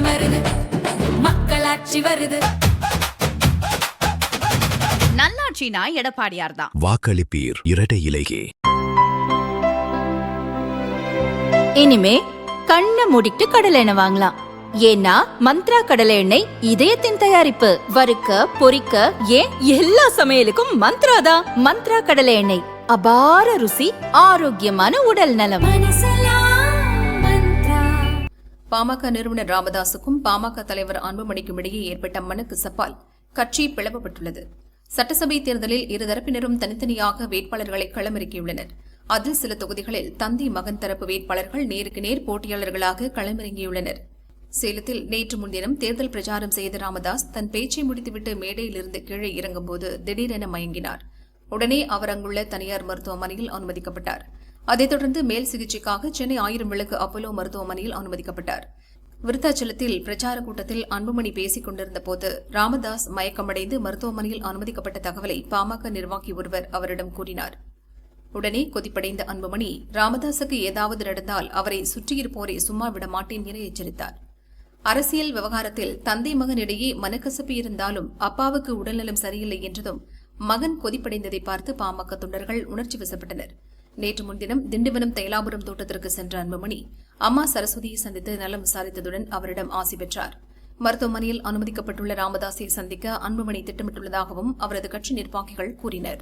வருது, மக்களாட்சி வருது. நல்லாட்சினா எடப்பாடியார் தான். வாக்களிப்பீர் இரட்டை இலையே. இனிமே கண்ணை மூடிட்டு கடலை எண்ணெய் வாங்கலாம். ஏன்னா மந்த்ரா கடலை எண்ணெய் இதயத்தின் தயாரிப்பு. வறுக்க பொரிக்க ஏன் எல்லா சமையலுக்கும் மந்த்ரா தான். மந்த்ரா கடலை எண்ணெய், அபார ருசி, ஆரோக்கியமான உடல் நலம். பாமக நிறுவனர் ராமதாசுக்கும் பாமக தலைவர் அன்புமணிக்கும் இடையே ஏற்பட்ட மனக்கசப்பால் கட்சி பிளவுபட்டுள்ளது. சட்டசபை தேர்தலில் இருதரப்பினரும் தனித்தனியாக வேட்பாளர்களை களமிறக்கியுள்ளனர். அதில் சில தொகுதிகளில் தந்தை மகன் தரப்பு வேட்பாளர்கள் நேருக்கு நேர் போட்டியாளர்களாக களமிறங்கியுள்ளனர். சேலத்தில் நேற்று முன்தினம் தேர்தல் பிரச்சாரம் செய்த ராமதாஸ் தன் பேச்சை முடித்துவிட்டு மேடையிலிருந்து கீழே இறங்கும்போது திடீரென மயங்கினார். உடனே அவர் அங்குள்ள தனியார் மருத்துவமனையில் அனுமதிக்கப்பட்டார். அதைத் தொடர்ந்து மேல் சிகிச்சைக்காக சென்னை 1000 விளக்கு அப்போலோ மருத்துவமனையில் அனுமதிக்கப்பட்டார். விருத்தாச்சலத்தில் பிரச்சார கூட்டத்தில் அன்புமணி பேசிக் கொண்டிருந்த போது ராமதாஸ் மயக்கமடைந்து மருத்துவமனையில் அனுமதிக்கப்பட்ட தகவலை பாமக நிர்வாகி ஒருவர் அவரிடம் கூறினார். உடனே கொதிப்படைந்த அன்புமணி ராமதாசுக்கு ஏதாவது நடந்தால் அவரை சுற்றியிருப்போரை சும்மா விட மாட்டேன் என எச்சரித்தார். அரசியல் விவகாரத்தில் தந்தை மகன் இடையே மனக்கசப்பு இருந்தாலும் அப்பாவுக்கு உடல்நலம் சரியில்லை என்றதும் மகன் கொதிப்படைந்ததை பார்த்து பாமக தொண்டர்கள் உணர்ச்சி வசப்பட்டனர். நேற்று முன்தினம் திண்டிவனம் தைலாபுரம் தோட்டத்திற்கு சென்ற அன்புமணி அம்மா சரஸ்வதியை சந்தித்து நலம் விசாரித்ததுடன் அவரிடம் ஆசி பெற்றார். மருத்துவமனையில் அனுமதிக்கப்பட்டுள்ள ராமதாஸை சந்திக்க அன்புமணி திட்டமிட்டுள்ளதாகவும் அவரது கட்சி நிர்வாகிகள் கூறினர்.